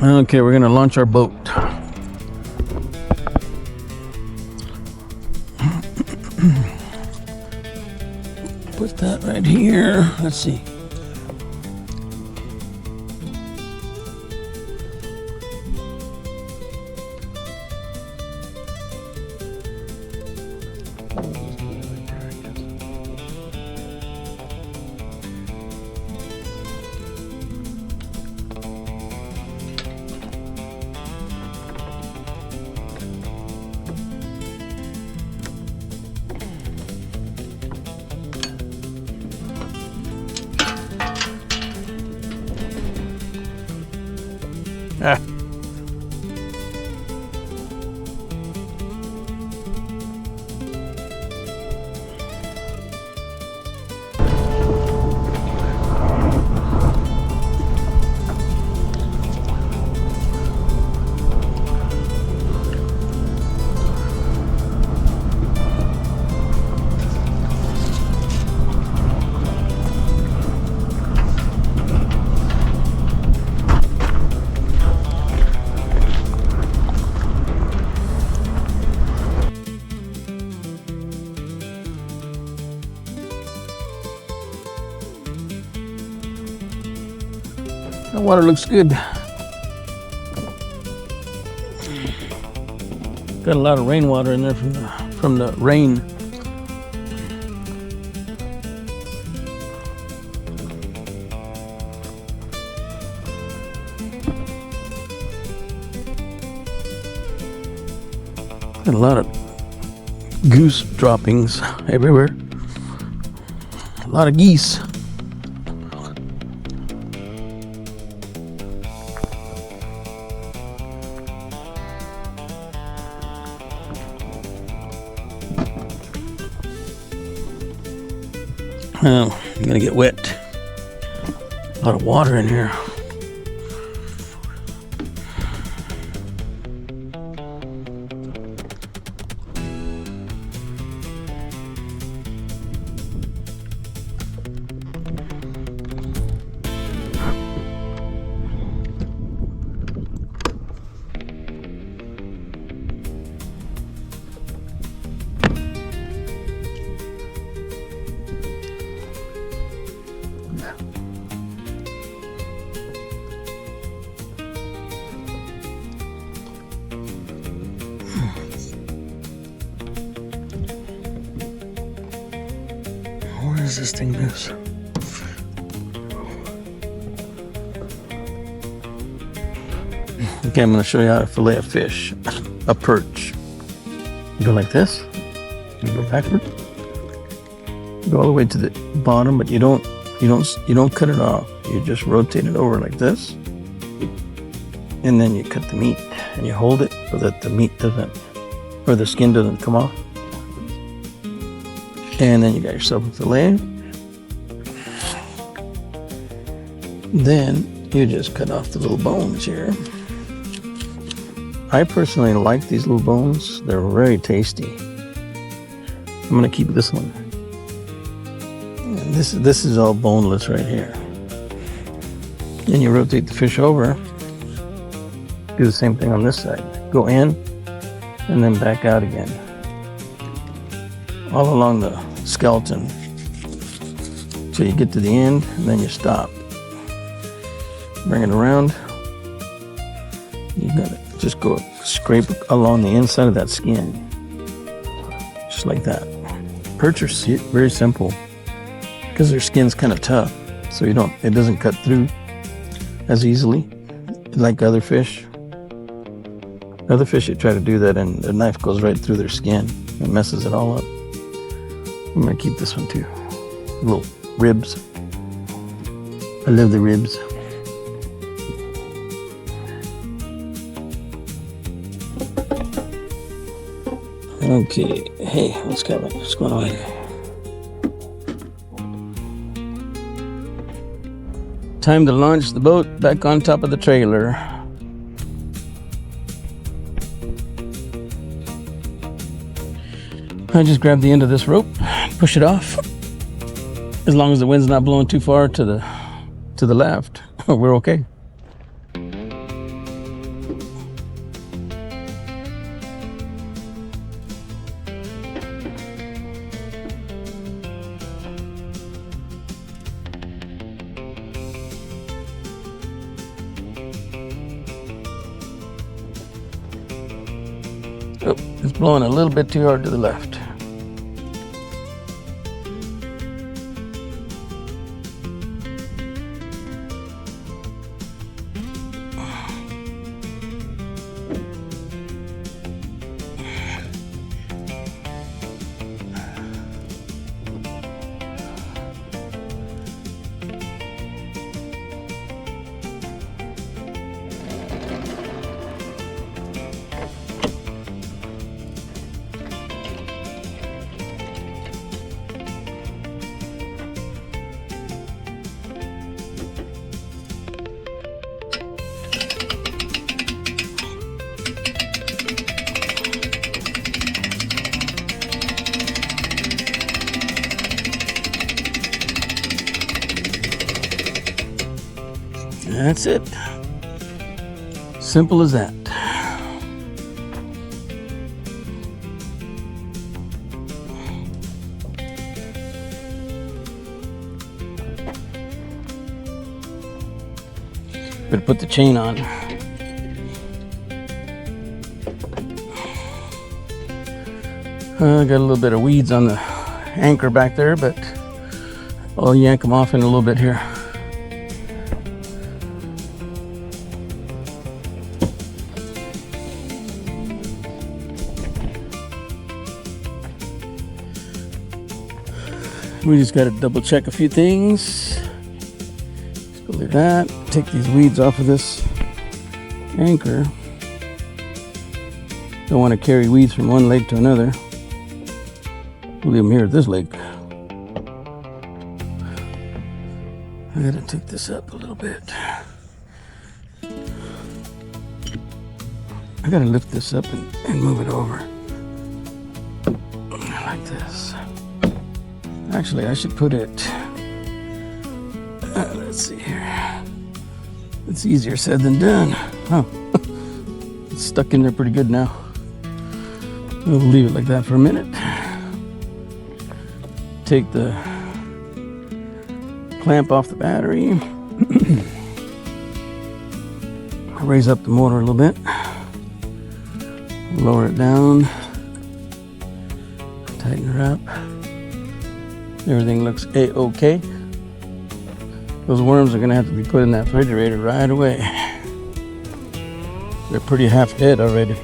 Okay, we're gonna launch our boat. Put that right here. Let's see. Ah. The water looks good. Got a lot of rainwater in there from the rain. Got a lot of goose droppings everywhere. A lot of geese. Oh, I'm gonna get wet. A lot of water in here. Where does this thing move? Okay, I'm going to show you how to fillet a fish, a perch. You go like this. You go backward. You go all the way to the bottom, but you don't cut it off. You just rotate it over like this, and then you cut the meat and you hold it so that the meat doesn't, or the skin doesn't come off. And then you got yourself a fillet. Then you just cut off the little bones here. I personally like these little bones. They're very tasty. I'm gonna keep this one. And this is all boneless right here. Then you rotate the fish over. Do the same thing on this side. Go in and then back out again. All along the skeleton till you get to the end, and then you stop. Bring it around. You gotta just go scrape along the inside of that skin, just like that. Perch are very simple because their skin's kind of tough, so it doesn't cut through as easily like other fish. Other fish, you try to do that and the knife goes right through their skin and messes it all up. I'm gonna keep this one too. Little ribs. I love the ribs. Okay, hey, what's going on here? Time to launch the boat back on top of the trailer. I just grab the end of this rope, push it off. As long as the wind's not blowing too far to the left, we're okay. It's blowing a little bit too hard to the left. That's it. Simple as that. Better put the chain on. I got a little bit of weeds on the anchor back there, but I'll yank them off in a little bit here. We just got to double check a few things. Just go like that. Take these weeds off of this anchor. Don't want to carry weeds from one lake to another. We'll leave them here at this lake. I got to take this up a little bit. I got to lift this up and move it over. Like this. Actually, I should put it, let's see here. It's easier said than done. Oh, it's stuck in there pretty good now. We'll leave it like that for a minute. Take the clamp off the battery. Raise up the motor a little bit. Lower it down. Tighten her up. Everything looks a-okay. Those worms are going to have to be put in that refrigerator right away. They're pretty half dead already.